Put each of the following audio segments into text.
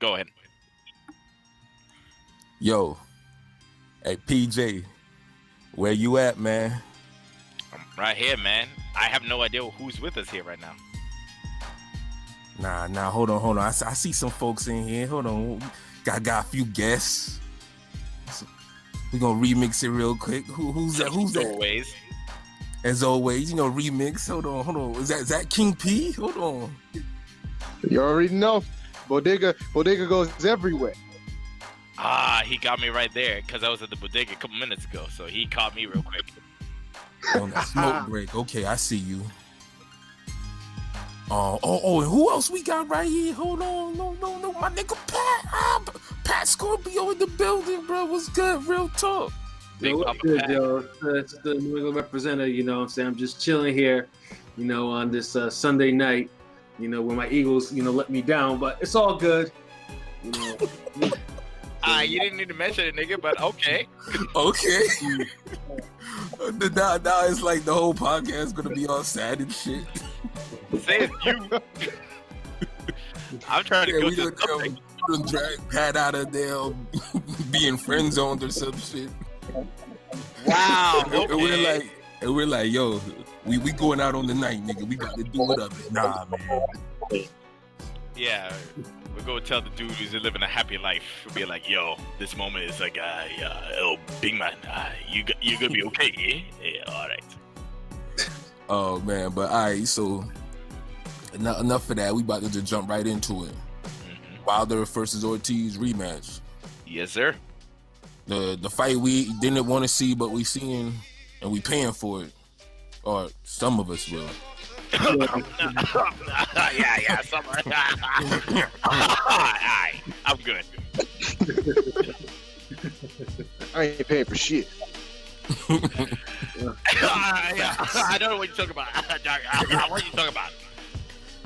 Go ahead. Yo, hey PJ, where you at, man? I'm right here, man. I have no idea who's with us here right now. Nah, hold on. I see some folks in here. Hold on, got a few guests. So we gonna remix it real quick. Who's that? Always. As always, remix. Hold on. Is that King P? Hold on. You already know. Bodega goes everywhere. He got me right there because I was at the bodega a couple minutes ago, so he caught me real quick. On that smoke break. Okay, I see you. And who else we got right here? Hold on, no, my nigga Patscorpio in the building, bro. What's good? Real talk. What's good, yo? It's the New England representative. You know what I'm saying? I'm just chilling here, on this Sunday night. When my Eagles, let me down, but it's all good. You didn't need to mention it, nigga, but okay. Okay. Now it's like the whole podcast is gonna be all sad and shit. Say it's you. I'm trying to go to drag Pat out of there being friend zoned or some shit. Wow. Okay. And we're like, yo, we going out on the night, nigga. We got to do it up. Nah, man. Yeah, we're gonna tell the dude who's living a happy life. We'll be like, yo, this moment is like, oh, big man, you gonna be okay, yeah, all right. Oh man, but all right, so enough of that. We about to just jump right into it. Mm-hmm. Wilder versus Ortiz rematch. Yes, sir. The fight we didn't want to see, but we seen, and we paying for it, or some of us will. yeah, somewhere. I'm good. I ain't paying for shit. I don't know what you're talking about. What are you talking about?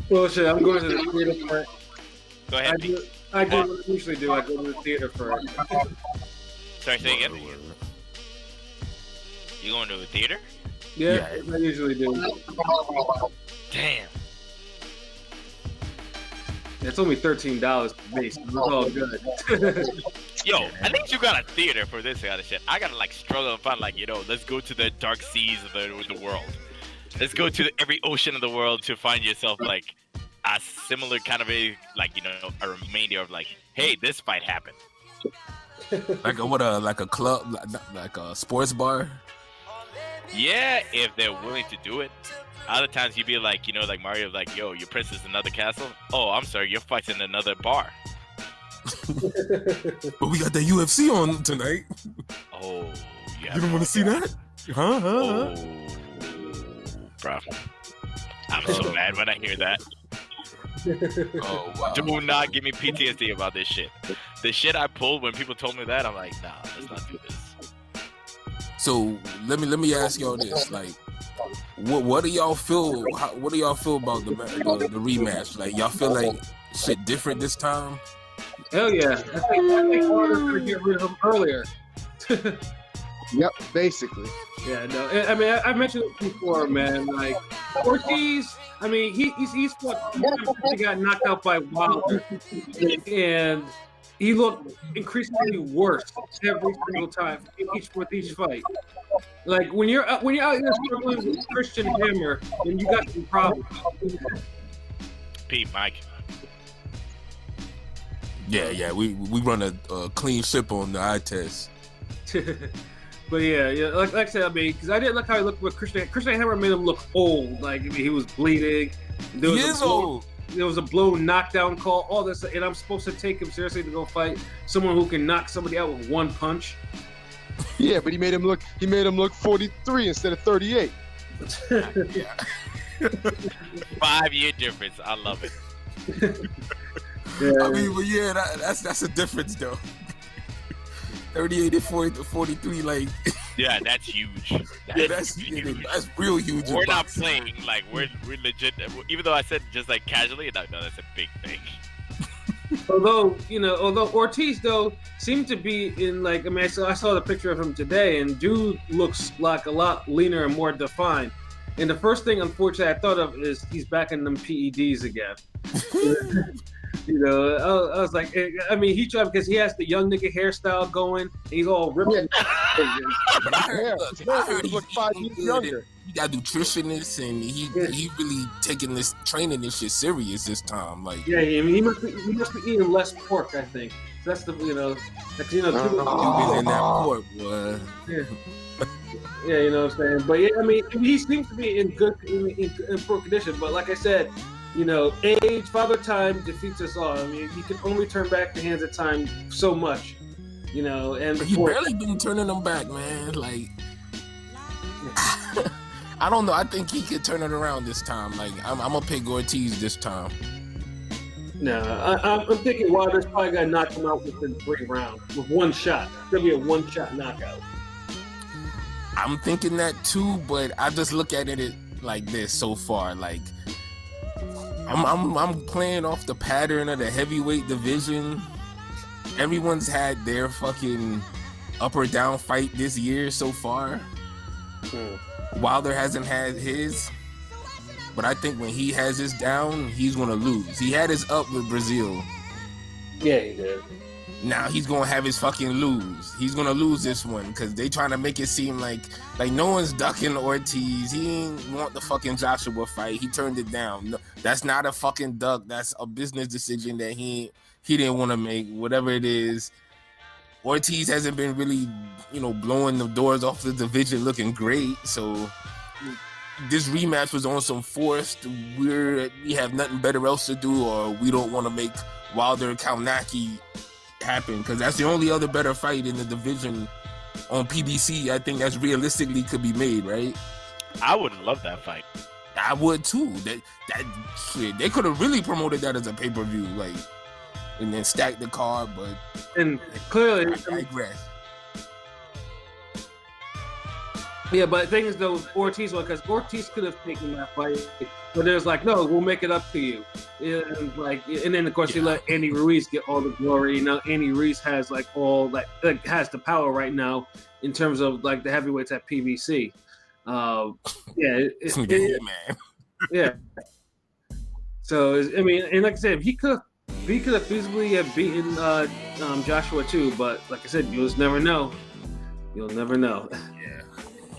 Well, shit, I'm going to the theater first. Go ahead. I do what I usually do. I go to the theater first. Sorry, say again. You going to the theater? Yeah, I usually do. Damn. It's only $13 base. It's all good. Yo, at least you got a theater for this kind of shit. I gotta struggle and find let's go to the dark seas of the world. Let's go to every ocean of the world to find yourself a similar kind of a remainder of hey, this fight happened. Like a club, like a sports bar. Yeah, if they're willing to do it. Other times you'd be like Mario, yo, your prince is another castle. Oh, I'm sorry, your fight's in another bar. But we got the UFC on tonight. Oh, yeah. You don't want to see that? Huh? Oh, bro. I'm so mad when I hear that. Oh, wow. Do not give me PTSD about this shit. The shit I pulled when people told me that, I'm like, nah, let's not do this. So let me ask y'all this: what do y'all feel? What do y'all feel about the rematch? Y'all feel like shit different this time? Hell yeah! I think Wilder's gonna get rid of him earlier. Yep, basically. Yeah, no. I mean, I mentioned it before, man. Ortiz. I mean, he got knocked out by Wilder, and he looked increasingly worse every single time, with each fight. When you're out here struggling with Christian Hammer, then you got some problems. Pete, Mike. Yeah, we run a clean ship on the eye test. But yeah, like I said, I mean, because I didn't like how he looked with Christian. Christian Hammer made him look old. He was bleeding. He is old. There was a blow knockdown call, all this, and I'm supposed to take him seriously to go fight someone who can knock somebody out with one punch. Yeah, but he made him look 43 instead of 38. Yeah. 5-year difference. I love it. Yeah. I mean, but yeah, that's a difference though. 38 to 43, yeah, that's huge. That's real huge. We're not playing we're legit. Even though I said just casually, no, that's a big thing. Although Ortiz though seemed to be in I saw the picture of him today, and dude looks like a lot leaner and more defined. And the first thing, unfortunately, I thought of is he's back in them PEDs again. You know, I was like, I mean, he tried because he has the young nigga hairstyle going. And he's all ripped. But I heard he looks 5 years younger. He got nutritionists, and he really taking this training this shit serious this time. Like, yeah, I mean, he must be eating less pork, I think. So that's the you been in that pork, boy. Yeah. Yeah, you know what I'm saying. But yeah, I mean, he seems to be in good, in poor condition. But like I said, you know, age, father time defeats us all. I mean, you can only turn back the hands of time so much, you know. And he barely been turning them back, man. Like, I don't know. I think he could turn it around this time. Like, I'm gonna pick Ortiz this time. No, I'm thinking Wilder's probably gonna knock him out within 3 rounds with one shot. It's gonna be a one-shot knockout. I'm thinking that too, but I just look at it like this so far. Like, I'm playing off the pattern of the heavyweight division. Everyone's had their fucking up or down fight this year so far. Wilder hasn't had his, but I think when he has his down, he's gonna lose. He had his up with Brazil. Yeah, he did. Now he's gonna have his fucking lose. He's gonna lose this one because they trying to make it seem like no one's ducking Ortiz. He ain't want the fucking Joshua fight. He turned it down. No, that's not a fucking duck. That's a business decision that he didn't want to make. Whatever it is, Ortiz hasn't been really, you know, blowing the doors off the division looking great. So this rematch was on some forced. We have nothing better else to do, or we don't want to make Wilder Kaunaki happen because that's the only other better fight in the division on PBC. I think that's realistically could be made, right? I would love that fight. I would too. That shit, they could have really promoted that as a pay-per-view, like, and then stacked the card. But and clearly, I digress. Yeah, but the thing is though, Ortiz one, because Ortiz could have taken that fight, but there's like, no, we'll make it up to you, and like, and then of course you let Andy Ruiz get all the glory. You know, Andy Ruiz has like all that, like, has the power right now in terms of like the heavyweights at PBC. Man. Yeah. So I mean, and like I said, he could have feasibly have beaten Joshua too, but like I said, you'll just never know. You'll never know.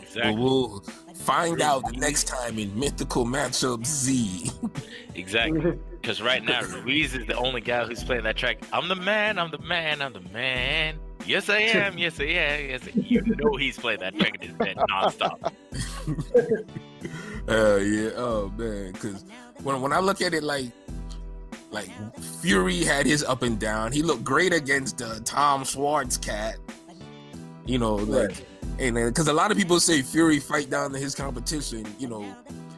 Exactly. We'll find out the next time in Mythical Matchup Z. Exactly. Because right now, Ruiz is the only guy who's playing that track. I'm the man, I'm the man, I'm the man. Yes, I am. Yes, I am. Yes, you know he's playing that track in his bed nonstop. Yeah. Oh man. Because when I look at it, like Fury had his up and down. He looked great against Tom Schwartz cat. You know, like. Right. And because a lot of people say Fury fight down to his competition, you know.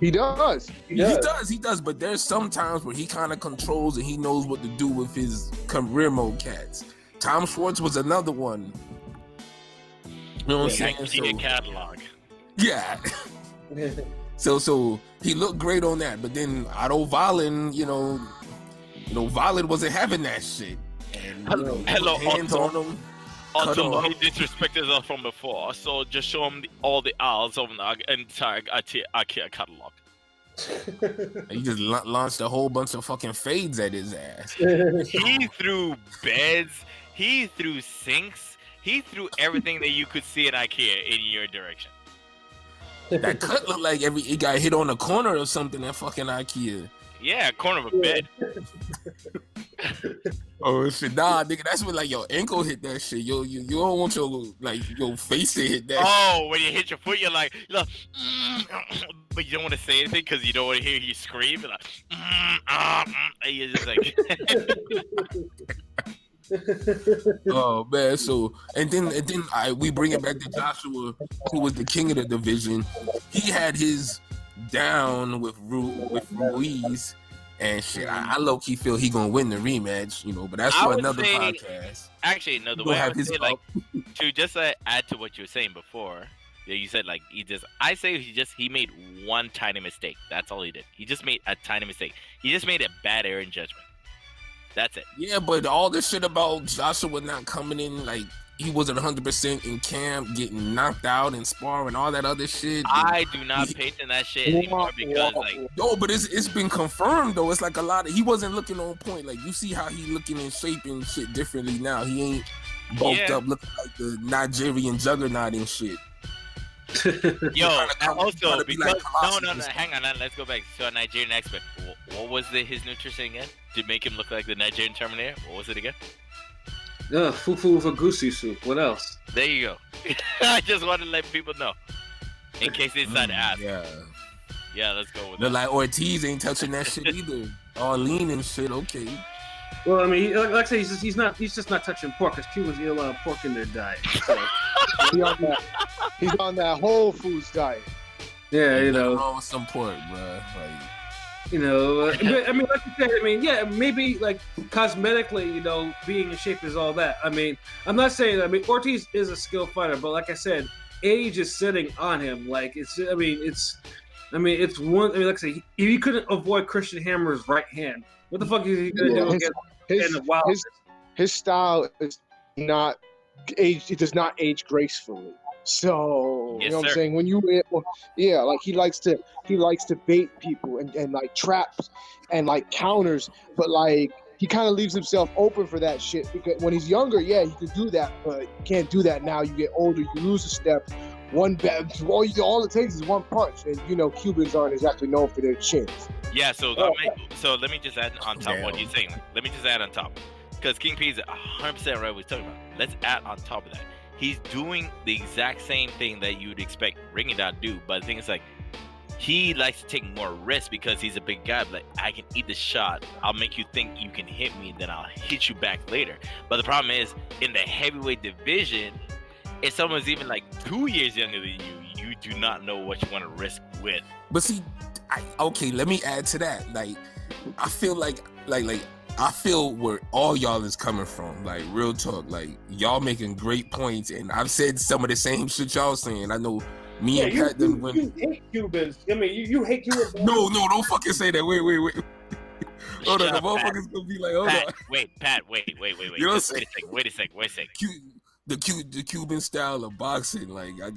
He does. He does. But there's some times where he kind of controls and he knows what to do with his career mode cats. Tom Schwartz was another one. You know what I'm saying? So, catalog. Yeah. So he looked great on that. But then Otto Wallin, you know, Wallin wasn't having that shit. And, hello, hands Otto. on him. Also, he disrespected us from before, so just show him all the aisles of the entire IKEA catalog. He just launched a whole bunch of fucking fades at his ass. He threw beds, he threw sinks, he threw everything that you could see in IKEA in your direction. That cut looked like he got hit on the corner or something at fucking IKEA. Yeah, corner of a bed. Oh shit, nah, nigga, that's when like your ankle hit that shit. You don't want your face to hit that. Oh, when you hit your foot, you're like but you don't want to say anything because you don't want to hear you scream. You're like, and you're just like. Oh man, so and then we bring it back to Joshua, who was the king of the division. He had his down with Ruiz. And shit, I low-key feel he gonna win the rematch, you know, but that's for another podcast. Actually, no, the way I would say, like, to just add to what you were saying before, you said, like, I say he made one tiny mistake. That's all he did. He just made a tiny mistake. He just made a bad error in judgment. That's it. Yeah, but all this shit about Joshua not coming in, like, he wasn't 100% in camp, getting knocked out in sparring, all that other shit. I do not pay attention to that shit anymore because like no, but it's been confirmed though. It's like a lot of he wasn't looking on point. Like you see how he looking in shape and shit differently now. He ain't bulked up looking like the Nigerian juggernaut and shit. Yo, and also because no, hang on, let's go back to a Nigerian expert. What was his nutrition again to make him look like the Nigerian Terminator? What was it again? Fufu with a goosey soup. What else? There you go. I just wanted to let people know in case they decide to ask. Yeah, let's go with that. Like Ortiz ain't touching that shit either. All lean and shit. Okay. Well, I mean, like I say, he's just not touching pork because Cubans eat a lot of pork in their diet. So. He's on that Whole Foods diet. Yeah, you know. Wrong with some pork, bro. Like, you know, I mean, like you said, I mean, yeah, maybe like cosmetically, you know, being in shape is all that. I mean, I'm not saying. I mean, Ortiz is a skilled fighter, but like I said, age is sitting on him. Like it's one. I mean, like I say, he couldn't avoid Christian Hammer's right hand. What the fuck is he gonna do against his style is not age. It does not age gracefully. So yes, you know what sir. I'm saying? When like he likes to bait people and like traps and like counters, but like he kind of leaves himself open for that shit because when he's younger, yeah, he could do that, but you can't do that now. You get older, you lose a step. All it takes is one punch, and you know Cubans aren't exactly known for their chins. Yeah, so let me just add on top what he's saying. Let me just add on top because King P is 100% right what he's talking about. Let's add on top of that. He's doing the exact same thing that you would expect Ringy to do, but the thing is like he likes to take more risks because he's a big guy. Like I can eat the shot, I'll make you think you can hit me, then I'll hit you back later. But the problem is in the heavyweight division, if someone's even like 2 years younger than you do not know what you want to risk with. but see, let me add to that. Like I feel like I feel where all y'all is coming from. Like real talk, like y'all making great points, and I've said some of the same shit y'all saying. I know me and Pat didn't win. You hate Cubans. I mean, you hate Cubans. No, don't fucking say that. Wait. Hold on, the motherfucker's gonna be like, hold Pat, on. Pat, wait. You know Just wait a second. The Cuban style of boxing, like I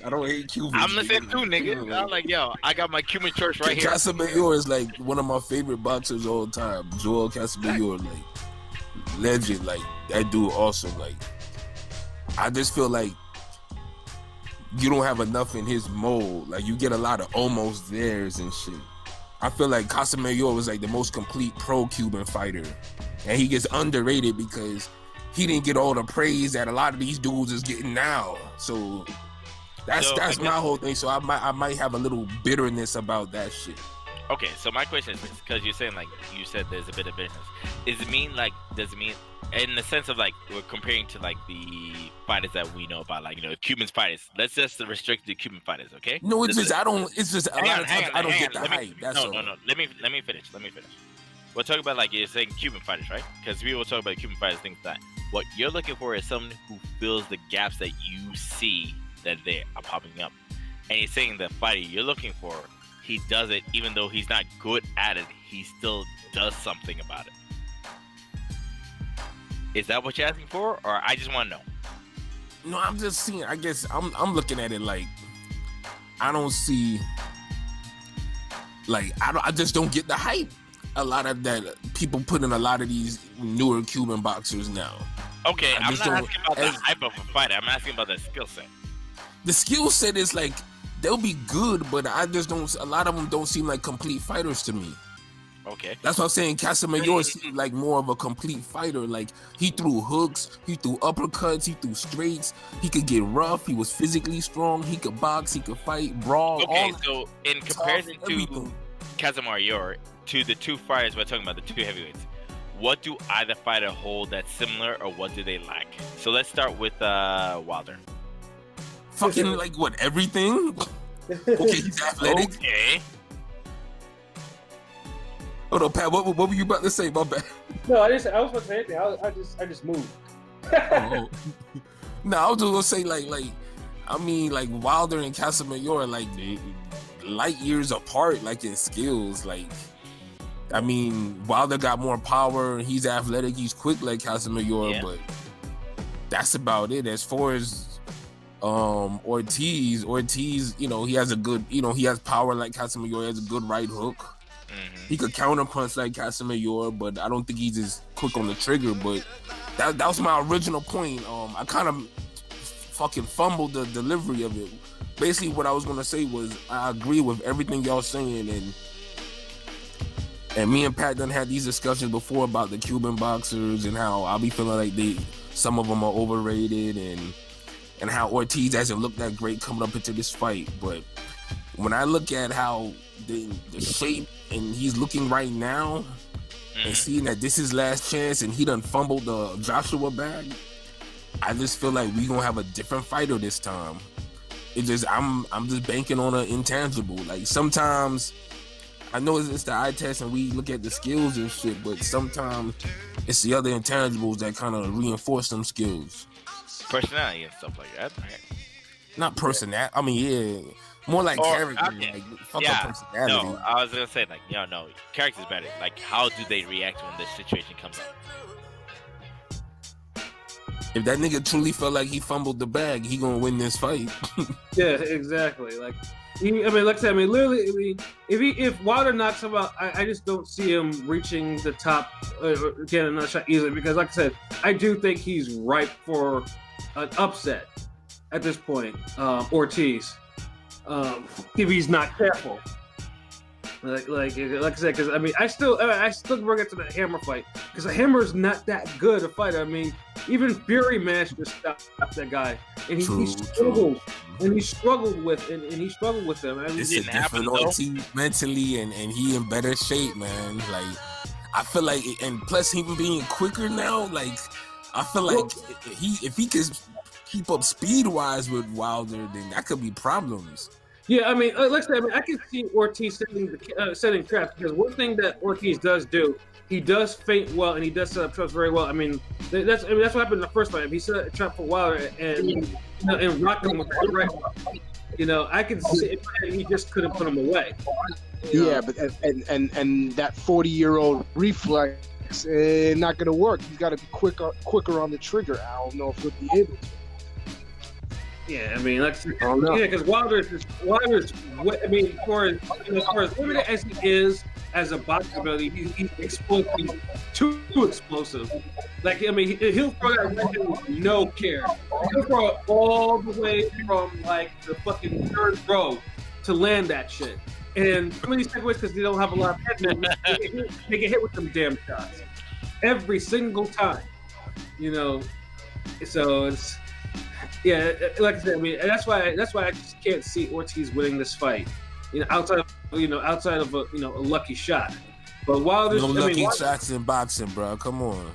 don't hate Cubans. I'm listening too, nigga. I'm like, yo, I got my Cuban church right here. Casamayor is like one of my favorite boxers of all time. Joel Casamayor, like legend, like that dude awesome. Like I just feel like you don't have enough in his mold. Like you get a lot of almost theirs and shit. I feel like Casamayor was like the most complete pro Cuban fighter, and he gets underrated because he didn't get all the praise that a lot of these dudes is getting now. So that's my whole thing. So I might have a little bitterness about that shit. Okay, so my question is this, because you're saying like you said there's a bit of business. Does it mean in the sense of like we're comparing to like the fighters that we know about, like, you know, Cubans fighters? Let's just restrict the Cuban fighters, okay? No, it's just a lot of times I don't get the hype. That's all. No. Let me finish. We'll talk about, like, you're saying Cuban fighters, right? Because we will talk about Cuban fighters, things like that. What you're looking for is someone who fills the gaps that you see that they are popping up. And he's saying the fighter you're looking for, he does it even though he's not good at it. He still does something about it. Is that what you're asking for, or I just want to know? No, I'm just seeing. I guess I'm looking at it like I don't see. Like I just don't get the hype. A lot of that people put in a lot of these newer Cuban boxers now. Okay, I'm not asking about the hype of a fighter. I'm asking about the skill set. The skill set is like they'll be good, but I just don't. A lot of them don't seem like complete fighters to me. Okay. That's what I'm saying. Casamayor seemed like more of a complete fighter. Like he threw hooks, he threw uppercuts, he threw straights. He could get rough. He was physically strong. He could box. He could fight, brawl. Okay, so in comparison to Casamayor, to the two fighters we're talking about, the two heavyweights, what do either fighter hold that's similar, or what do they lack? So let's start with Wilder. Fucking like what? Everything. Okay, he's athletic. Okay. Hold on, Pat. What were you about to say? My bad. No, I was about to say anything. I just moved. Oh. No, I was just gonna say like Wilder and Casamayor are like light years apart, like in skills. Like, I mean, Wilder got more power. He's athletic. He's quick like Casamayor, but that's about it. As far as Ortiz, you know, he has a good, you know, he has power like Casamayor. He has a good right hook. He could counter punch like Casamayor, but I don't think he's as quick on the trigger. But that was my original point. I kind of fucking fumbled the delivery of it. Basically, what I was gonna say was I agree with everything y'all saying, and me and Pat done had these discussions before about the Cuban boxers and how I'll be feeling like some of them are overrated and how Ortiz hasn't looked that great coming up into this fight. But when I look at how the shape and he's looking right now, and seeing that this is his last chance and he done fumbled the Joshua bag, I just feel like we gonna have a different fighter this time. It just I'm just banking on an intangible. Like sometimes I know it's the eye test and we look at the skills and shit, but sometimes it's the other intangibles that kind of reinforce them skills. Personality and stuff like that. Not personality. I mean, yeah, more like character. Okay. Like, fuck up personality. No, I was gonna say like, no, character's better. Like, how do they react when this situation comes up? If that nigga truly felt like he fumbled the bag, he gonna win this fight. Yeah, exactly. Like, like I said, literally, if Wilder knocks him out, I just don't see him reaching the top, getting another shot easily. Because, like I said, I do think he's ripe for an upset at this point. Ortiz, if he's not careful. Like I said, because I still bring it to the Hammer fight because the Hammer's not that good a fighter. I mean, even Fury managed to stop that guy, and he struggled, and he struggled with him. I mean, it's a different Ortiz mentally, and he in better shape, man. Like I feel like, and plus him being quicker now, like I feel like if he could keep up speed wise with Wilder, then that could be problems. Yeah, I mean, like I said, I can see Ortiz setting traps because one thing that Ortiz does do, he does feint well and he does set up traps very well. I mean, that's what happened in the first fight. He set a trap for Wilder and rocked him with the right hook. You know, I can see it, and he just couldn't put him away. Yeah, but and that 40-year-old reflex not going to work. He's got to be quicker on the trigger. I don't know if we'll be able to. Yeah, I mean, because Wilder's. I mean, for as limited as he is as a boxing ability, he's explosive. He's too explosive. Like, I mean, he'll throw that right hand with no care. He'll throw it all the way from like the fucking third row to land that shit. And some of these takeaways, because they don't have a lot of head movement, they get hit with them damn shots every single time. You know, so it's. Yeah, like I said, I mean, that's why I just can't see Ortiz winning this fight. You know, outside of a lucky shot. But Wilder's lucky shots in boxing, bro. Come on.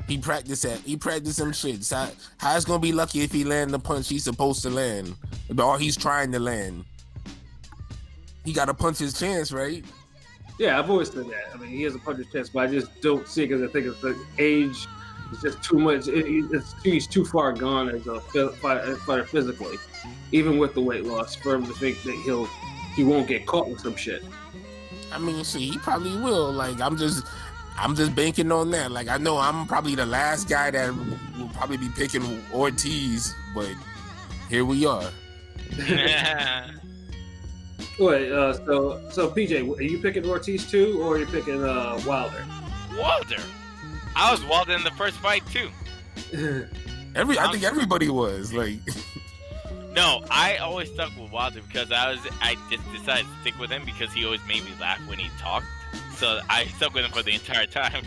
He practiced some shit. How it's gonna be lucky if he land the punch he's supposed to land, or he's trying to land? He got to punch his chance, right? Yeah, I've always said that. I mean, he has a puncher's chance, but I just don't see it because I think it's the age. It's just too much. He's too far gone as a fighter physically, even with the weight loss. For him to think that he won't get caught with some shit. I mean, see, he probably will. Like, I'm just banking on that. Like, I know I'm probably the last guy that will probably be picking Ortiz, but here we are. Wait, so PJ, are you picking Ortiz too, or are you picking Wilder? Wilder. I was Wilder in the first fight too. I think everybody was like. No, I always stuck with Wilder because I just decided to stick with him because he always made me laugh when he talked. So I stuck with him for the entire time.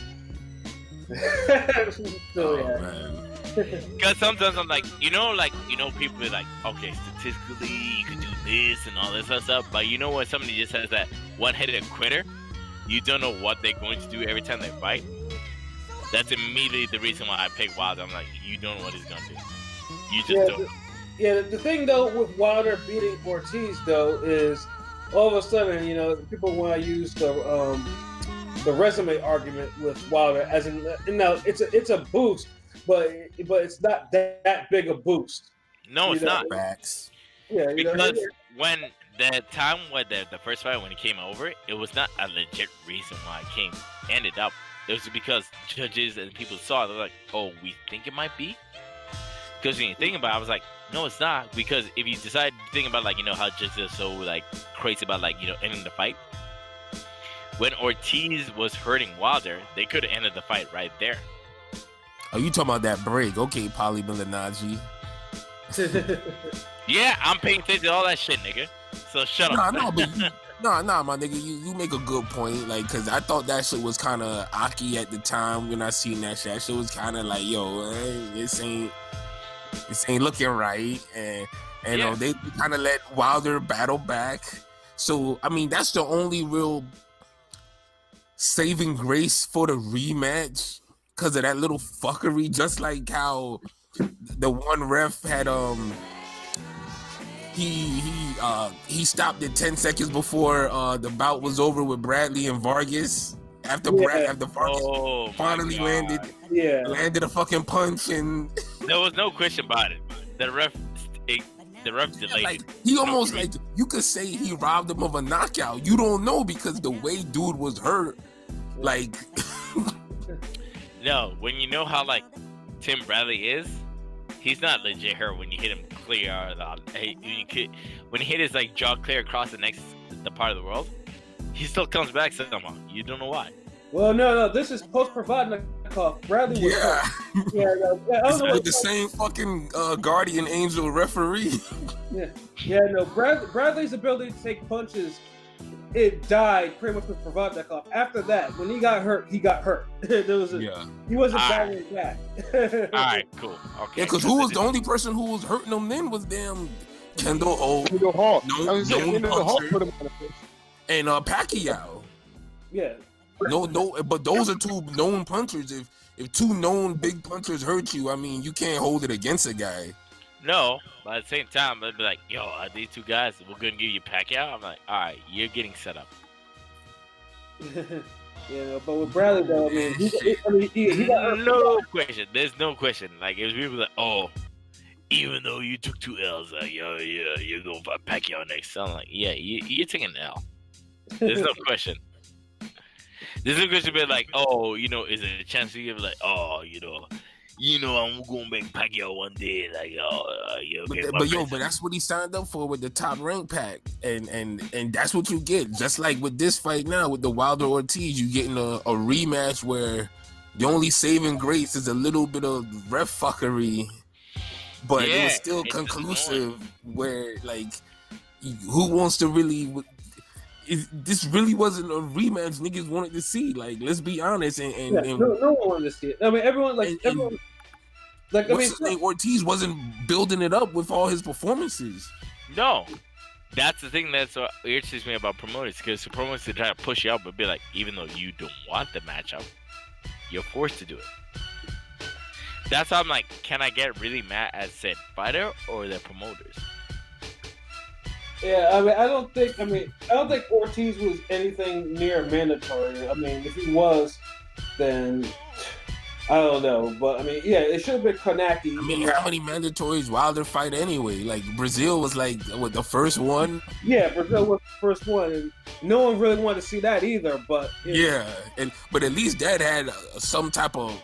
Man. Because sometimes I'm like, people are like, okay, statistically you can do this and all this other stuff, but you know when somebody just has that one-headed quitter, you don't know what they're going to do every time they fight. That's immediately the reason why I pick Wilder. I'm like, you don't know what he's gonna do. You just don't know. Yeah, the thing though with Wilder beating Ortiz though is all of a sudden, people want to use the resume argument with Wilder as in it's a boost, but it's not that big a boost. No, it's not. Facts. Yeah, because when the time when the first fight when he came over, it was not a legit reason why it ended up. It was because judges and people saw it. They're like, oh, we think it might be. Because when you think about it, I was like, no, it's not. Because if you decide to think about, like, how just is so, like, crazy about, like, ending the fight. When Ortiz was hurting Wilder, they could have ended the fight right there. Oh, you talking about that break? Okay, Polly Malignaggi. Yeah, I'm paying attention to all that shit, nigga. So shut up. Nah, my nigga, you make a good point, like, cause I thought that shit was kind of aki at the time when I seen that shit. That shit was kind of like, yo, this ain't looking right, and they kind of let Wilder battle back. So I mean, that's the only real saving grace for the rematch, cause of that little fuckery. Just like how the one ref had he stopped it 10 seconds before the bout was over with Bradley and Vargas. After Vargas finally landed a fucking punch, and there was no question about it. The ref delayed. Like, he almost, like, you could say he robbed him of a knockout. You don't know, because the way dude was hurt, like. No, when you know how, like, Tim Bradley is, he's not legit hurt when you hit him clear. When you hit his, like, jaw clear across the part of the world, he still comes back somehow. You don't know why. Well, no, this is post-Provodnikov. Bradley was hurt. With the same fucking guardian angel referee. Bradley's ability to take punches, it died pretty much with Provodnikov. After that, when he got hurt, he got hurt. He wasn't battling back. All right, cool. Okay. Yeah, because who was the only person who was hurting him then was damn Kendall Holt. Kendall Hall. And Pacquiao. Yeah. No, but those are two known punchers. If two known big punchers hurt you, I mean, you can't hold it against a guy. No, but at the same time, they'd be like, yo, are these two guys, we're going to give you Pacquiao? I'm like, all right, you're getting set up. But with Bradley, though, he got no question. There's no question. Like, it was people like, oh, even though you took 2 L's, like, you're going to fight Pacquiao next. So I'm like, yeah, you're taking an L. There's no question. There's no question about, like, oh, is it a chance to give, like, oh, I'm gonna make Pacquiao one day, like, but that's what he signed up for with the Top Rank pack, and that's what you get. Just like with this fight now with the Wilder Ortiz, you getting a rematch where the only saving grace is a little bit of ref fuckery, but it was still conclusive. Where, like, who wants to really? This really wasn't a rematch niggas wanted to see. Like, let's be honest. No one wanted to see it. I mean, everyone. Ortiz wasn't building it up with all his performances. No, that's the thing that's what irritates me about promoters, because the promoters try to push you up, but be like, even though you don't want the matchup, you're forced to do it. That's why I'm like, can I get really mad at said fighter or the promoters? Yeah, I don't think Ortiz was anything near mandatory. I mean, if he was, then I don't know. But I mean, yeah, it should have been Konaki. I mean, how many mandatories Wilder fight anyway? Like, Brazil was like the first one. Yeah, Brazil was the first one, and no one really wanted to see that either. But but at least that had some type of,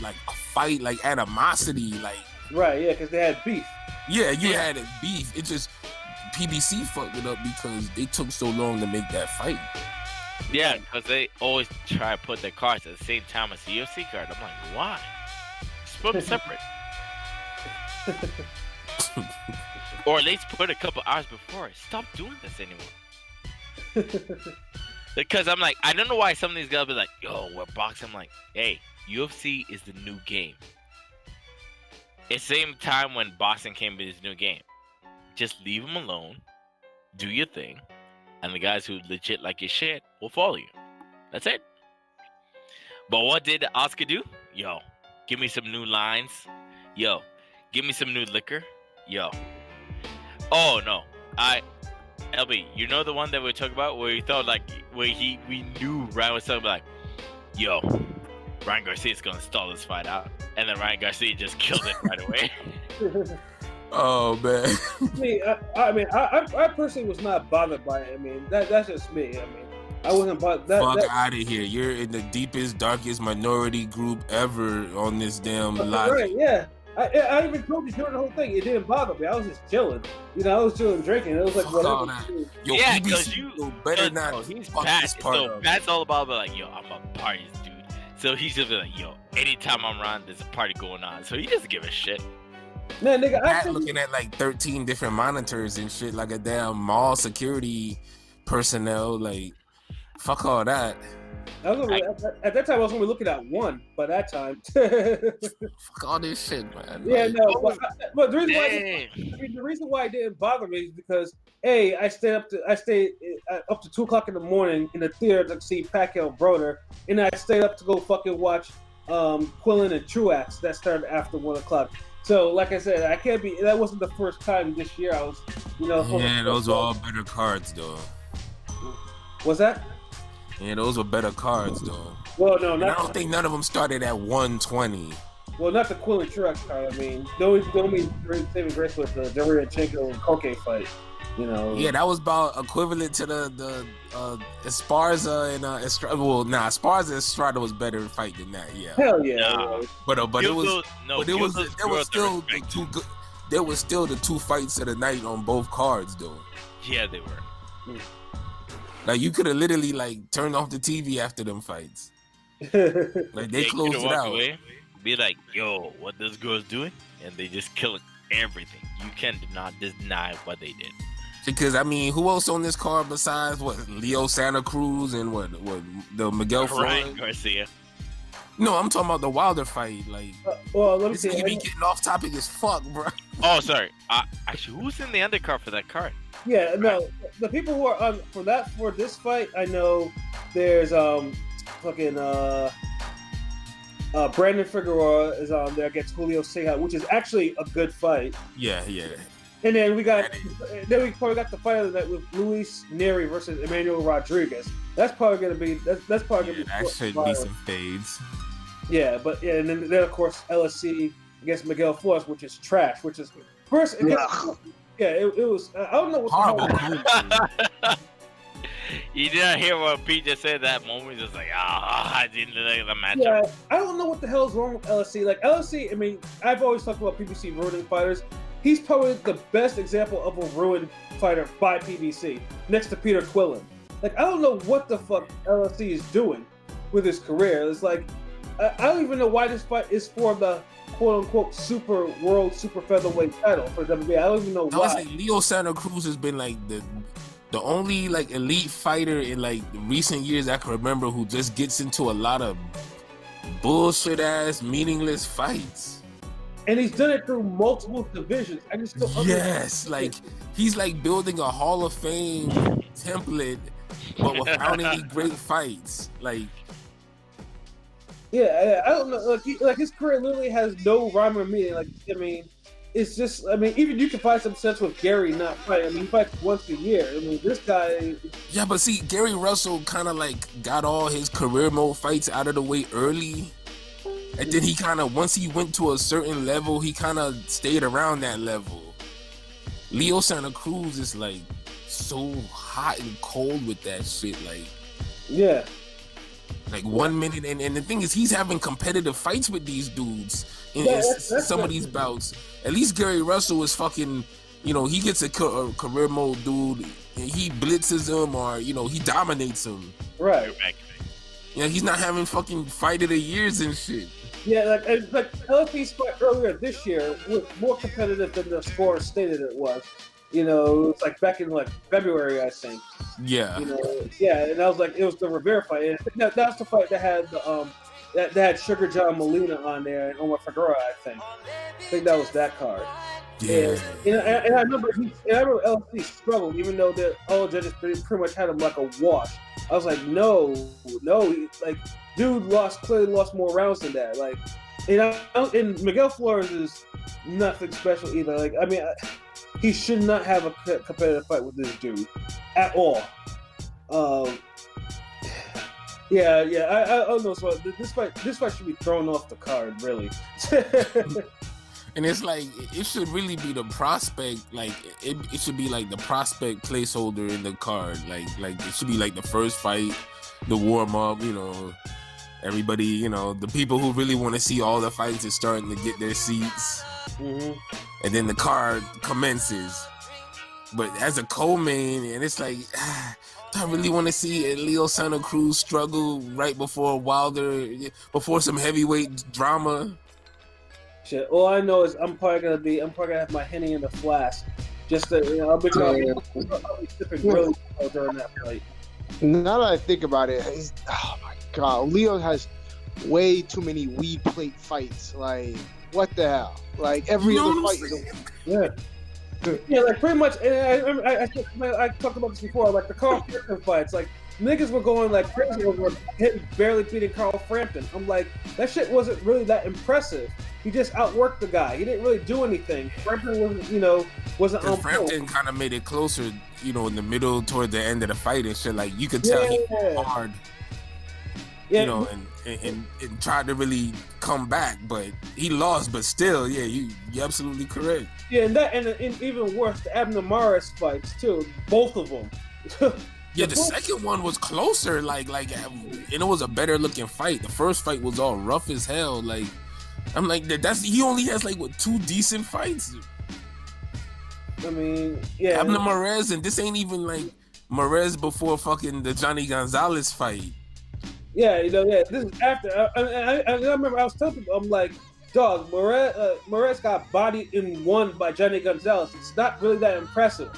like, a fight, like, animosity, like. Right. Yeah, because they had beef. Yeah, you had a beef. It just. PBC fucked it up because they took so long to make that fight. Yeah, because they always try to put their cards at the same time as the UFC card. I'm like, why? Just put them separate. Or at least put a couple hours before. Stop doing this anymore. Because I'm like, I don't know why some of these guys be like, yo, we're boxing. I'm like, hey, UFC is the new game. It's the same time when boxing came to this new game. Just leave them alone, do your thing, and the guys who legit like your shit will follow you. That's it. But what did Oscar do? Yo, give me some new lines. Yo, give me some new liquor. Yo. Oh, no. LB, you know the one that we talked about where we thought, like, where we knew Ryan was talking like, yo, Ryan Garcia's going to stall this fight out. And then Ryan Garcia just killed it right away. Oh, man. I personally was not bothered by it. I mean, that's just me. I mean, I wasn't bothered. Fuck out of here. You're in the deepest, darkest minority group ever on this damn lot. Right, yeah. I even told you during the whole thing, it didn't bother me. I was just chilling. You know, I was chilling drinking. It was like whatever. Yo, yeah, because you better not. No, he's fuck Pat. this part So up. Pat's all about like, yo, I'm a parties dude. So he's just like, yo, anytime I'm around, there's a party going on. So he doesn't give a shit. Man, nigga, Pat looking at like 13 different monitors and shit, like a damn mall security personnel. Like, fuck all that. At that time, I was only looking at one. By that time, Fuck all this shit, man. yeah, Like, no. But the reason Dang. the reason why it didn't bother me is because I stayed up to 2:00 in the morning in the theater to see Pacquiao Broner, and I stayed up to go fucking watch Quillen and Truax that started after 1:00. So, like I said, I can't be. That wasn't the first time this year I was, yeah, those were all better cards, though. Was that? Yeah, those were better cards, though. Well, no, And I not. don't think none of them started at 120. Well, not the Quillen Truax card. I mean, the only saving grace was the Derevyanchenko and Koke fight. You know. Yeah, that was about equivalent to the Esparza and Estrada. Well, nah, Esparza and Estrada was better fight than that. Yeah, Hell yeah. Nah. but it was Gildo's there was worth the still the respect. two good. There was still the two fights of the night on both cards, though. Yeah, they were. Like you could have literally like turned off the TV after them fights. Like they could've closed it walked out. away, be like, yo, what this girl's doing? And they just kill everything. You cannot deny what they did. Because I mean, who else on this card besides what Leo Santa Cruz and what the Miguel Ryan Flores? Garcia. No, I'm talking about the Wilder fight. Like Well, let me this see. nigga be getting off topic as fuck, bro. Oh, sorry. Actually, who's in the undercard for that card? Yeah, no, the people who are on for this fight, I know there's fucking Brandon Figueroa is on there against Julio Ceja, which is actually a good fight. Yeah. And then we probably got the fight of the night with Luis Neri versus Emmanuel Rodriguez. That's probably gonna be that's probably gonna be That should be some fades. Yeah, but yeah, and then of course LSC against Miguel Flores, which is trash. Which is first, it was. I don't know what Horrible. the hell. You didn't hear what Pete just said that moment. Just like, I didn't like the matchup. Yeah, I don't know what the hell is wrong with LSC. Like LSC, I mean, I've always talked about PBC ruining fighters. He's probably the best example of a ruined fighter by PBC, next to Peter Quillen. Like, I don't know what the fuck LSC is doing with his career. It's like, I don't even know why this fight is for the quote-unquote super featherweight title for WWE. I don't even know I was why. like, Leo Santa Cruz has been like the only like elite fighter in like recent years I can remember who just gets into a lot of bullshit ass meaningless fights. And he's done it through multiple divisions. I just don't Yes, like he's like building a Hall of Fame template, but without any great fights. Like, yeah, I don't know. Like his career literally has no rhyme or meaning. Like, I mean, it's just. I mean, even you can find some sense with Gary not fighting. I mean, he fights once a year. I mean, this guy. yeah, but see, Gary Russell kind of like got all his career mode fights out of the way early. And then he kind of, once he went to a certain level, he kind of stayed around that level. Leo Santa Cruz is like so hot and cold with that shit. Yeah. Like 1 minute, and the thing is, he's having competitive fights with these dudes in some of these bouts. At least Gary Russell is fucking, he gets a career mode dude, and he blitzes him or, he dominates him. Right. Yeah, he's not having fucking fight of the years and shit. Yeah, like LFP's fight earlier this year was more competitive than the score stated it was. It's like back in like February, I think. Yeah. Yeah, and I was like, it was the Rivera fight. And that's the fight that had that had Sugar John Molina on there and Omar Figueroa, I think. I think that was that card. Yeah. And I remember LFC struggled, even though all judges pretty much had him like a wash. I was like, no, like, dude clearly lost more rounds than that. Like, and Miguel Flores is nothing special either. Like, I mean, he should not have a competitive fight with this dude at all. Yeah, I don't know. So this fight should be thrown off the card, really. And it's like, it should really be the prospect, like, it should be like the prospect placeholder in the card. Like it should be like the first fight, the warm up, and Everybody, you know, the people who really want to see all the fights are starting to get their seats. Mm-hmm. And then the card commences. But as a co-main, and it's like, do I really want to see Leo Santa Cruz struggle right before Wilder, before some heavyweight drama? Shit. All I know is I'm probably gonna have my Henny in the flask, just to, you know, I'll be sipping really during that fight. Now that I think about it, oh my god, Leo has way too many weed plate fights. Like, what the hell? Like every other fight is yeah, like pretty much. And I talked about this before. Like the Carl Frampton fights, like niggas were going like crazy over barely beating Carl Frampton. I'm like, that shit wasn't really that impressive. He just outworked the guy. He didn't really do anything. Frampton wasn't on. Frampton kind of made it closer, you know, in the middle toward the end of the fight and shit. Like you could tell he was hard, you know, and tried to really come back, but he lost. But still, yeah, you're absolutely correct. Yeah, and even worse, the Abner Maris fights too. Both of them. Yeah, the second one was closer, like, and it was a better looking fight. The first fight was all rough as hell. Like, I'm like, he only has like what 2 decent fights. I mean, yeah. Abner Mares, and this ain't even like Mares before fucking the Johnny Gonzalez fight. Yeah, this is after. I remember I was telling people, I'm like, dog, Mares got bodied in one by Johnny Gonzalez. It's not really that impressive.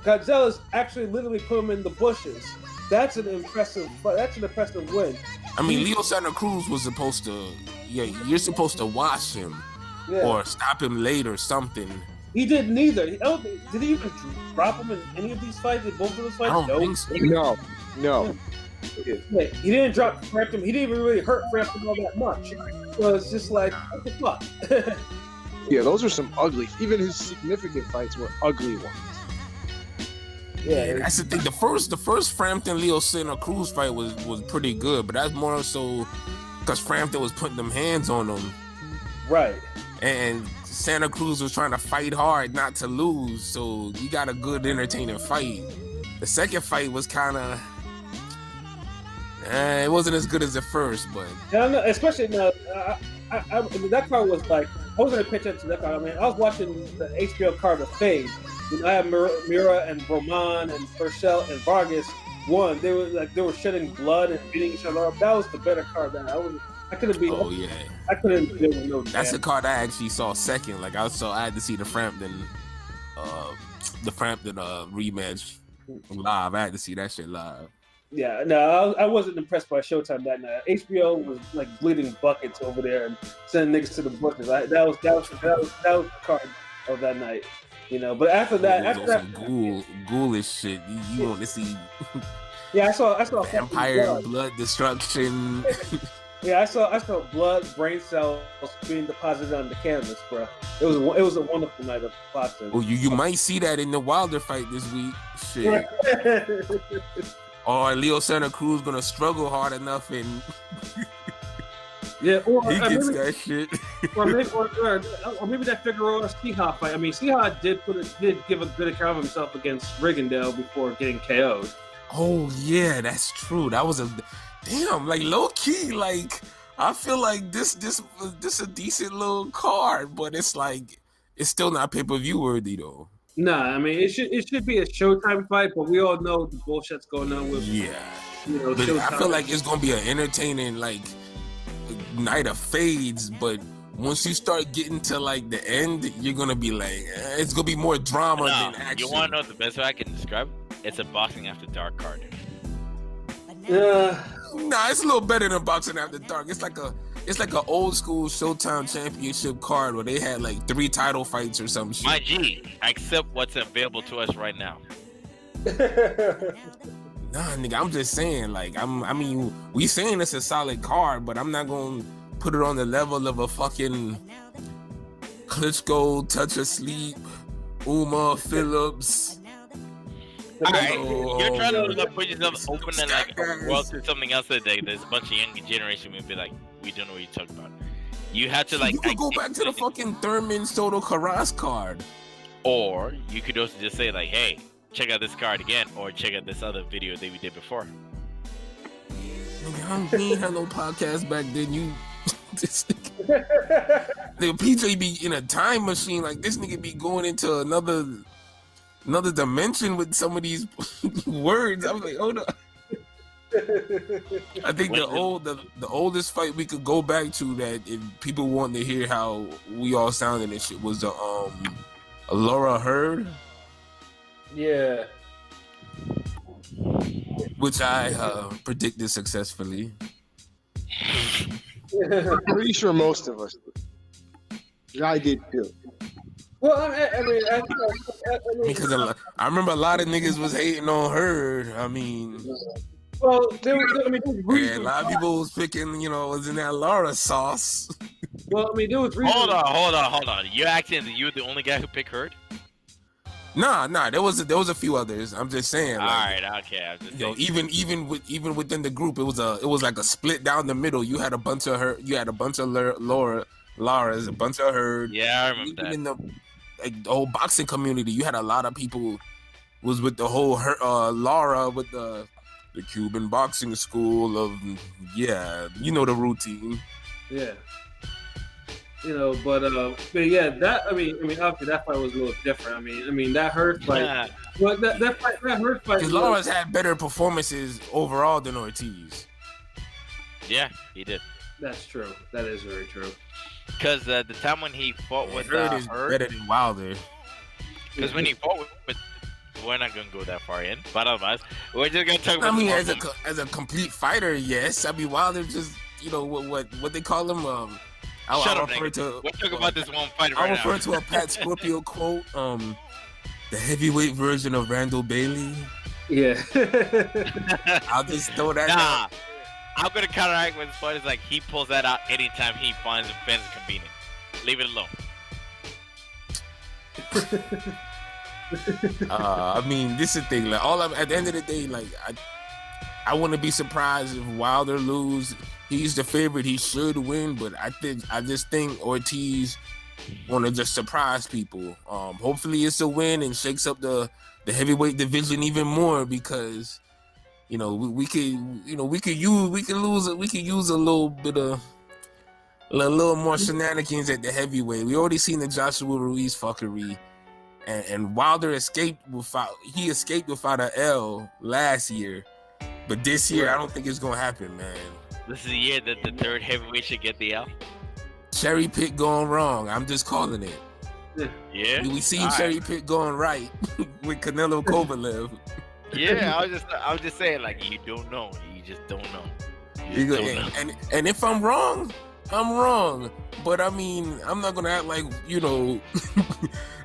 Gonzalez actually literally put him in the bushes. That's an impressive win. I mean, Leo Santa Cruz was supposed to, you're supposed to wash him or stop him late or something. He did neither. Did he even drop him in any of these fights? In both of those fights? I don't think so. No. Yeah, he didn't drop Frampton. He didn't even really hurt Frampton all that much. So it's just like, what the fuck? Yeah, those are some ugly. Even his significant fights were ugly ones. Yeah, that's the thing. The first Frampton Leo Santa Cruz fight was pretty good, but that's more so because Frampton was putting them hands on him. Right. And Santa Cruz was trying to fight hard not to lose, so you got a good, entertaining fight. The second fight was kind of, it wasn't as good as the first, but. Yeah, no, especially now, I mean, that card was like, I wasn't paying attention to that card. I mean, I was watching the HBO card of Fade. I had Mira and Roman and Purcell and Vargas won. They were shedding blood and beating each other up. That was the better card that I couldn't be. Oh yeah. I couldn't deal with no. That's the card I actually saw second. Like I had to see the Frampton rematch live. I had to see that shit live. Yeah, no, I wasn't impressed by Showtime that night. HBO was like bleeding buckets over there and sending niggas to the bushes. That was the card of that night. You know, but after that, ghoulish shit. You want to see? Yeah, I saw Empire blood destruction. Yeah, I saw blood, brain cells being deposited on the canvas, bro. It was a wonderful night of boxing. Oh, you might see that in the Wilder fight this week. Shit. Or Leo Santa Cruz gonna struggle hard enough and. Yeah, or he gets that shit. or maybe that Figueroa Seahawk fight. I mean, Seahawk did give a good account of himself against Rigondeaux before getting KO'd. Oh yeah, that's true. That was like low key. Like I feel like this a decent little card, but it's like it's still not pay-per-view worthy though. Nah, I mean it should be a Showtime fight, but we all know the bullshit's going on with I feel like it's gonna be an entertaining like night of fades, but once you start getting to like the end, you're gonna be like, it's gonna be more drama than action. You wanna know the best way I can describe it? It's a boxing after dark card. Nah, it's a little better than boxing after dark. It's like a old school Showtime championship card where they had like 3 title fights or some shit. My G, accept what's available to us right now. Nah, nigga, I'm just saying, like, I mean, we saying it's a solid card, but I'm not gonna put it on the level of a fucking Klitschko, Touch of Sleep, Uma Phillips. Alright, you're trying to put yourself open and like world to something else today. There's a bunch of younger generation will be like, we don't know what you're talking about. You have to like. You could go back to the fucking Thurman Soto Carras card, or you could also just say like, hey, check out this card again, or check out this other video that we did before. Nigga, he ain't had no podcast back then. You, this nigga, PJ be in a time machine. Like this nigga be going into another dimension with some of these words. I was like, hold up. I think the oldest fight we could go back to that if people want to hear how we all sounded and shit was the Laura Hurd. Yeah. Which I predicted successfully. I'm pretty sure most of us did. I did too. Well, I mean, Because I remember a lot of niggas was hating on her. I mean, well, there yeah, was a lot of people was picking, was in that Laura sauce. Well, I mean, there was reason. Hold on. You acting you the only guy who picked Hurd? Nah, there was a few others. I'm just saying. All like, right, okay. I'm just even within the group, it was like a split down the middle. You had a bunch of her, you had a bunch of Laura's, a bunch of her. Yeah, I remember even that. in the whole boxing community, you had a lot of people was with the whole Laura with the Cuban boxing school of the routine. Yeah. But yeah, that I mean, obviously that fight was a little different. I mean that Hurd fight. Yeah. But that Hurd fight. Because Laura's had better performances overall than Ortiz. Yeah, he did. That's true. That is very true. Because the time when he fought with Hurd is Hurd, better than Wilder. because when he fought with, we're not gonna go that far in, but otherwise, we're just gonna talk about. I mean, as a complete fighter, yes. I mean, Wilder just what they call him. Shut up, refer nigga. to. We're talking about this one fight I right refer now. to a Patscorpio quote. The heavyweight version of Randall Bailey. Yeah. I'll just throw that Nah, out. I'm gonna counteract with this fight. Is like he pulls that out anytime he finds it convenient. Leave it alone. I mean, this is the thing. Like, at the end of the day, like I wouldn't be surprised if Wilder lose. He's the favorite. He should win, but I just think Ortiz want to just surprise people. Hopefully, it's a win and shakes up the heavyweight division even more because we could use a little bit of a little more shenanigans at the heavyweight. We already seen the Joshua Ruiz fuckery. And Wilder escaped without an L last year, but this year I don't think it's gonna happen, man. This is the year that the third heavyweight should get the L. Cherry pick going wrong. I'm just calling it. Yeah. We seen cherry pick going right with Canelo Kovalev. Yeah, I was just saying, like, you don't know. You just don't know. And if I'm wrong, I'm wrong. But I mean, I'm not gonna act like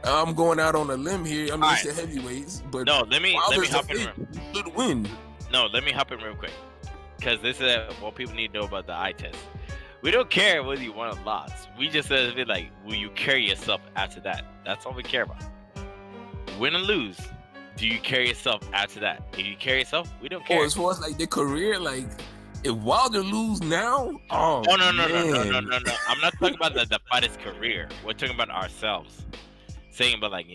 I'm going out on a limb here. I mean, it's the heavyweights, but no, let me hop in. You should win. No, let me hop in real quick, because this is what people need to know about the eye test. We don't care whether you won or lost. We just said like, will you carry yourself after that? That's all we care about. Win or lose, do you carry yourself after that? If you carry yourself, we don't care. As far as like their career, like if Wilder lose now, no. I'm not talking about the fighter's career. We're talking about ourselves. Saying about like,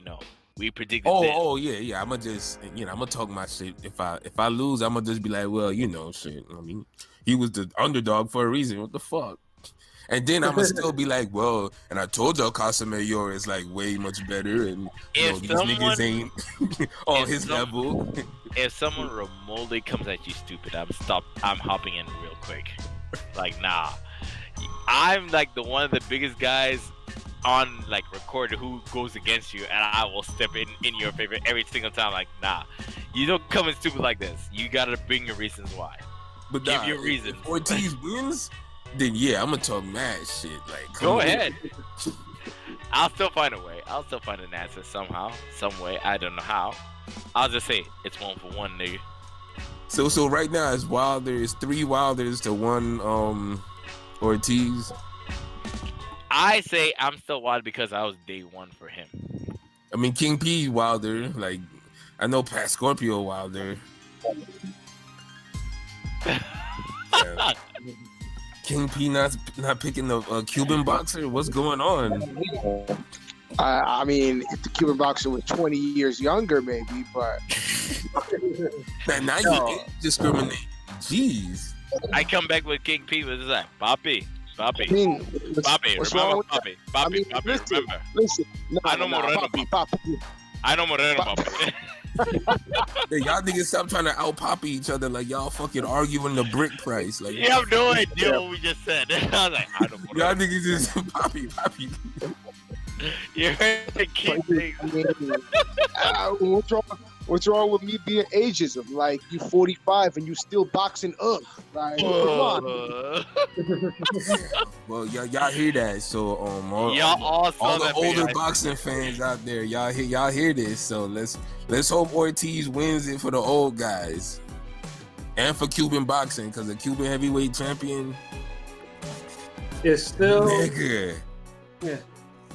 we predicted this. Yeah. I'ma just I'ma talk my shit. If I lose, I'ma just be like, well, shit. I mean, he was the underdog for a reason. What the fuck? And then I'ma still be like, well, and I told y'all Casamayor is like way much better, and these niggas ain't on his level. If someone remotely comes at you stupid, I'm hopping in real quick. Like, nah. I'm like the one of the biggest guys on like record who goes against you, and I will step in your favor every single time. Like, nah, you don't come in stupid like this. You gotta bring your reasons why. But give your reasons. If Ortiz wins, then yeah, I'm gonna talk mad shit. Like, go ahead. I'll still find a way. I'll still find an answer somehow, some way. I don't know how. I'll just say it's 1-for-1, nigga. So right now it's Wilder. It's 3 Wilders to 1 Ortiz. I say I'm still Wilder because I was day one for him. I mean, King P Wilder. Like, I know Patscorpio Wilder. Yeah. King P not picking the Cuban boxer. What's going on? I mean, if the Cuban boxer was 20 years younger, maybe, but now you discriminate. Jeez. I come back with King P. What's that? Papi. I mean, Papi. what's Remember wrong with Papi. that? Papi. I mean, Papi. listen, Remember. listen. No, I know Moreno, Papi. I know Moreno, Papi. Hey, y'all niggas stop trying to out poppy each other like y'all fucking arguing the brick price. Like, You have no idea what we just said. I was like, I know Moreno. y'all niggas just poppy. You heard the King thing. What's wrong with me being ageism? Like, you 45 and you still boxing up. Like, come on. Well, y'all hear that? So all the older boxing fans out there, y'all hear this? So let's hope Ortiz wins it for the old guys and for Cuban boxing, because the Cuban heavyweight champion It's still nigga. Yeah.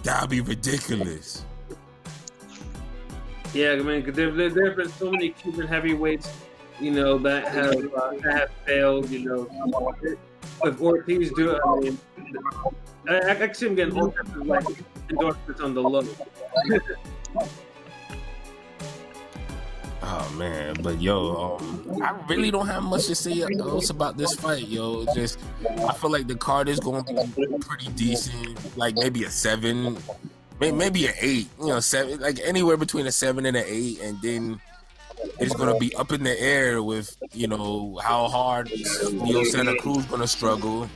That'd be ridiculous. Yeah, I mean, 'cause there have been so many Cuban heavyweights, that have failed. If Ortiz do it, I mean, I can see him getting all kinds of like endorsements on the low. Oh man, but yo, I really don't have much to say else about this fight, yo. Just I feel like the card is going to be pretty decent, like maybe a 7, maybe an 8. 7, like anywhere between a 7 and an 8, and then it's going to be up in the air with how hard Santa Cruz going to struggle.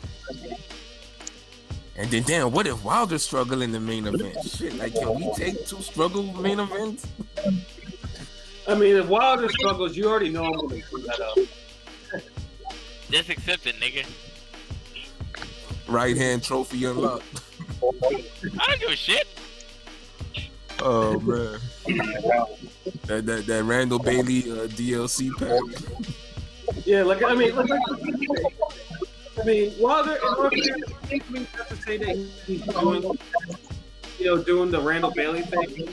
And then, damn, what if Wilder struggle in the main event? Shit, like, can we take 2 struggle main events? I mean, if Wilder struggles, you already know I'm going to put that up. Just accept it, nigga. Right hand trophy unlocked. I don't give a shit. Oh man, that Randall Bailey DLC pack. Yeah, I mean, Wilder and Ortiz have to say that he's doing the Randall Bailey thing.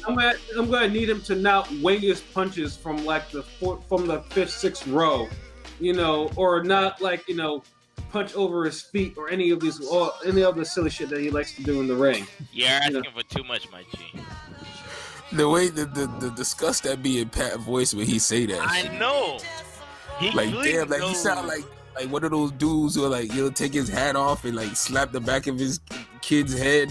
I'm gonna need him to not wing his punches from like the 5th, 6th row, or not punch over his feet or any of the silly shit that he likes to do in the ring. You're asking for too much, my G. The way the disgust that be in Pat voice when he say that. I know. He damn, like he sound like one of those dudes who he'll take his hat off and slap the back of his kid's head.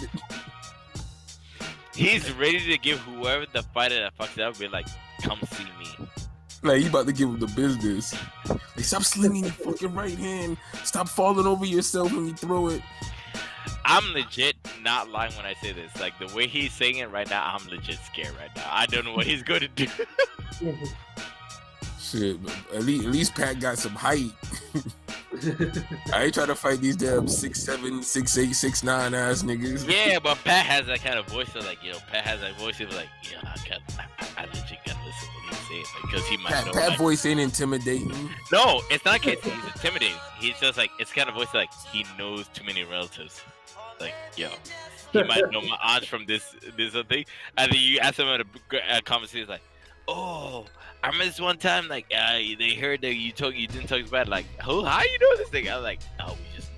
He's ready to give whoever the fighter that fucks up be like, come see me. Like, he about to give him the business. Like, stop slinging your fucking right hand. Stop falling over yourself when you throw it. I'm legit not lying when I say this. Like, the way he's saying it right now, I'm legit scared right now. I don't know what he's going to do. Shit, but at least Pat got some height. I ain't trying to fight these damn 6'7", 6'8", 6'9" ass niggas. Yeah, but Pat has that kind of voice. So Pat has that voice. He's like, yeah, I legit gotta listen to what he's saying because he might know. Pat voice ain't intimidating. No, it's not case he's intimidating. He's just it's kind of voice he knows too many relatives. Like, yo, he might know my aunts from this thing. And then you ask him at a conversation, like, oh, I remember this one time, they heard that you didn't talk about, like, how you know this thing? I was like, oh, we just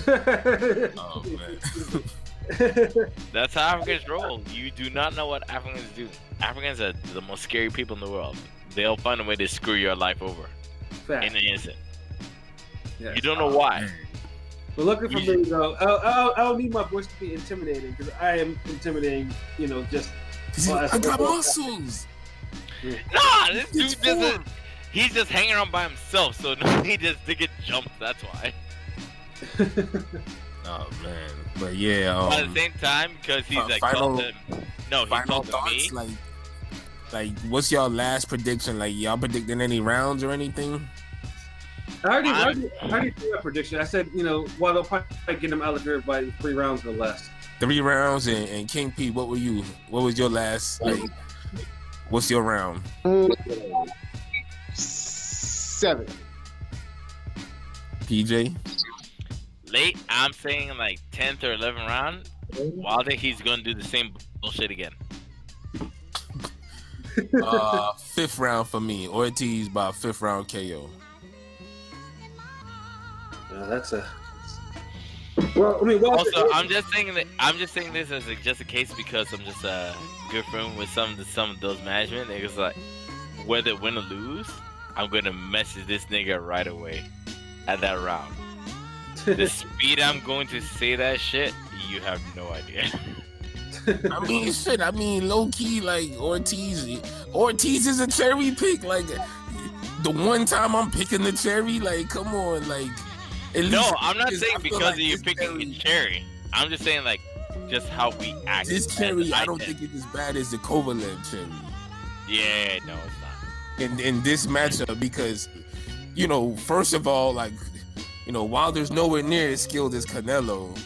know. Oh man. That's how Africans roll. You do not know what Africans do. Africans are the most scary people in the world. They'll find a way to screw your life over in an instant. Yes. You don't know why. But looking for me, though, I don't need my voice to be intimidating because I am intimidating. Just I got muscles. Nah, this dude he's just hanging around by himself, so he just to get jumped. That's why. Oh man, but yeah. But at the same time, because he's final thoughts. Me. Like, what's your last prediction? Like, y'all predicting any rounds or anything? I already threw a prediction. I said, while they'll probably get him out of there by 3 rounds or less. 3 rounds, and King P, what were you? What was your last? What's your round? 7. PJ? Late, I'm saying 10th or 11th round. Wilder, he's gonna do the same bullshit again. 5th round for me. Ortiz by 5th round KO. That's a. Well, I mean, also, I'm just saying this as just a case because I'm just a good friend with some of those management niggas. Like, whether win or lose, I'm gonna message this nigga right away. at that round. The speed I'm going to say that shit, you have no idea. I mean, shit. I mean, low key, like Ortiz is a cherry pick. Like the one time I'm picking the cherry, like come on, like. No, I'm not saying because like you're picking a cherry. I'm just saying like just how we act. This cherry, I don't think it's as bad as the Kovalev cherry. Yeah, no, it's not. In this matchup, because you know, first of all, like you know, Wilder's nowhere near as skilled as Canelo.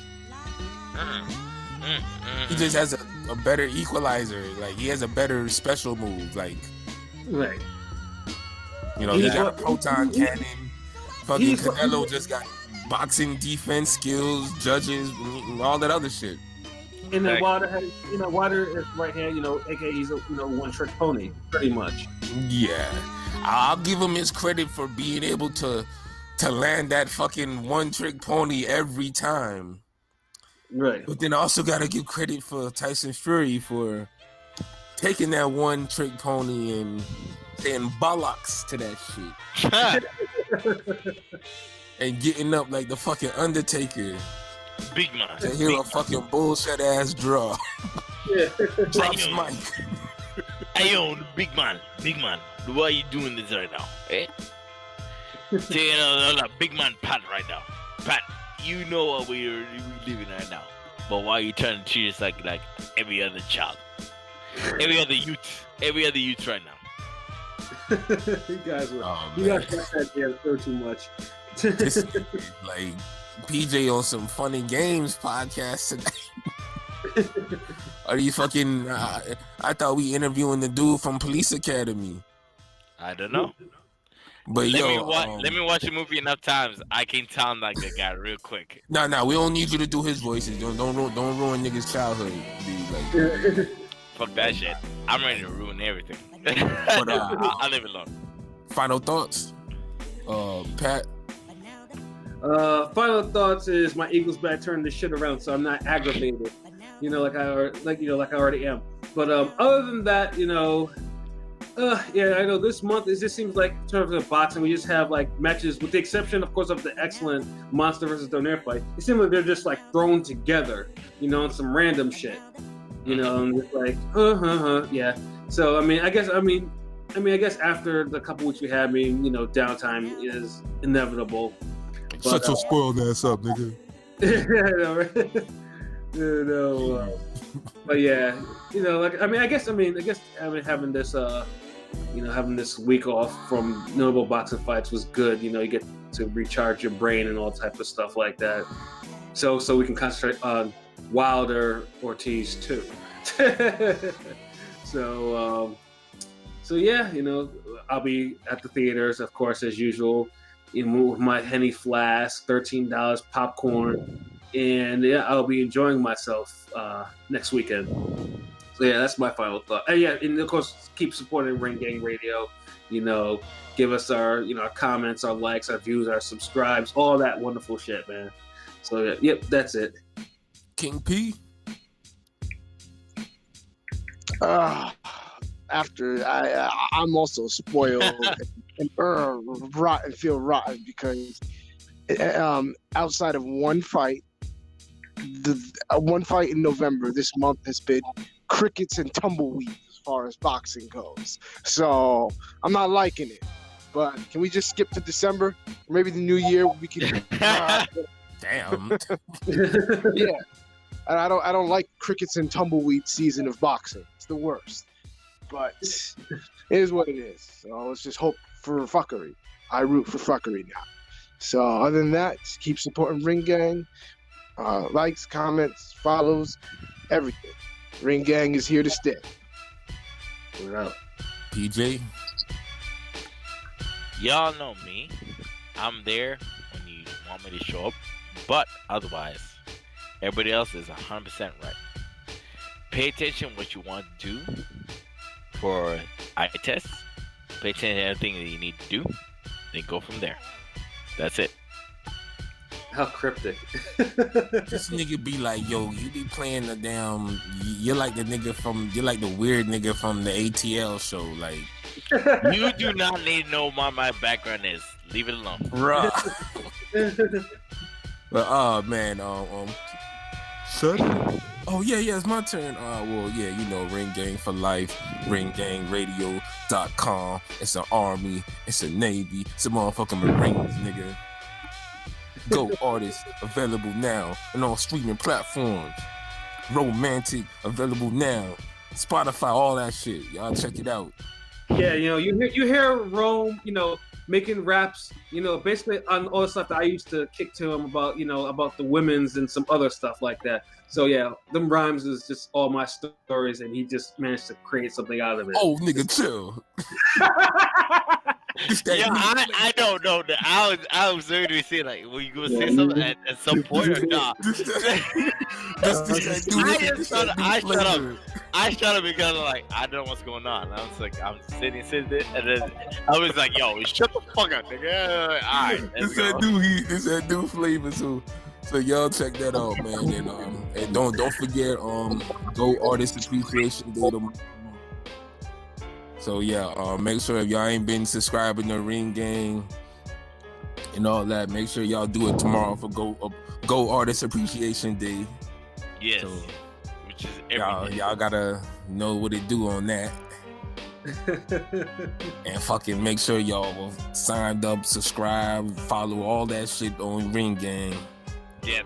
He just has a better equalizer. Like he has a better special move. Like, Right. you know, he got a proton cannon. Fucking Canelo just got boxing defense skills, judges, and all that other shit. And then Wilder has, Wilder is right hand, aka he's a one trick pony, pretty much. Yeah, I'll give him his credit for being able to land that fucking one trick pony every time. Right. But then I also gotta give credit for Tyson Fury for taking that one trick pony and saying bollocks to that shit. And getting up like the fucking Undertaker. Big man. To hear a fucking bullshit ass draw. Yeah. Drops mic. Hey yo, big man. Why are you doing this right now? Eh? Big man Pat right now. Pat, you know what we're living right now. But why are you trying to treat us like every other child? Every other youth right now. You guys got that damn show too much. This is like PJ on some fun and games podcast today. Are you fucking? I thought we interviewing the dude from Police Academy. I don't know. But let me watch a movie enough times. I can sound like the guy real quick. No, we don't need you to do his voices. Don't ruin niggas' childhood. Dude. Like, fuck that shit. I'm ready to ruin everything. But, I'll leave it alone. Final thoughts, Pat. Final thoughts is my Eagles back turning this shit around, so I'm not aggravated. Like I already am. But other than that, I know this month it just seems like in terms of boxing, we just have like matches, with the exception, of course, of the excellent Monster versus Donaire fight. It seems like they're just like thrown together, on some random shit. And it's like, yeah. So I guess after the couple weeks we had, downtime is inevitable. Shut your spoiled ass up, nigga. But yeah, I guess having this having this week off from notable boxing fights was good. You get to recharge your brain and all type of stuff like that. So we can concentrate on Wilder, Ortiz too. So yeah, I'll be at the theaters, of course, as usual. With my Henny flask, $13 popcorn, and yeah, I'll be enjoying myself next weekend. So yeah, that's my final thought. And yeah, and of course, keep supporting Ring Gang Radio. Give us our our comments, our likes, our views, our subscribes, all that wonderful shit, man. So yeah, yep, that's it. King P. After I'm also spoiled and feel rotten because outside of one fight, one fight in November this month has been crickets and tumbleweeds as far as boxing goes. So I'm not liking it. But can we just skip to December? Maybe the new year we can. Damn. Yeah. And I don't like crickets and tumbleweed season of boxing. It's the worst. But it is what it is. So let's just hope for fuckery. I root for fuckery now. So other than that, just keep supporting Ring Gang. Likes, comments, follows, everything. Ring Gang is here to stay. We're out. PJ. Y'all know me. I'm there when you want me to show up. But otherwise, everybody else is 100% right. Pay attention what you want to do for eye tests. Pay attention to everything that you need to do. Then go from there. That's it. How cryptic. This nigga be like, yo, you be playing the damn. You're like the weird nigga from the ATL show. Like, you do not need to know what my background is. Leave it alone. Bruh. But man, Shutter. Oh yeah, it's my turn. Well, yeah, you know, Ring Gang for life, ringgangradio.com. It's an army, it's a navy, it's a motherfucking Marines, nigga. Go artists available now and on streaming platforms. Romantic available now. Spotify, all that shit. Y'all check it out. Yeah, you know, you hear Rome, you know, making raps, you know, basically on all the stuff that I used to kick to him about, you know, about the women's and some other stuff like that. So yeah, them rhymes is just all my stories, and he just managed to create something out of it. Oh, nigga, chill. Yeah, I don't know. I was literally saying like, will you go say something at some point or not? I shut up because like I don't know what's going on. I was like, I'm sitting there, and then I was like, yo, shut the fuck up, nigga. All right, This that dude flavor. So y'all check that out, man. And don't forget Go Artist Appreciation Day tomorrow. So yeah, make sure if y'all ain't been subscribing to Ring Gang and all that, make sure y'all do it tomorrow for Go Artist Appreciation Day. Yes, so, which is everything. Y'all gotta know what it do on that. And fucking make sure y'all signed up, subscribe, follow all that shit on Ring Gang. Yeah,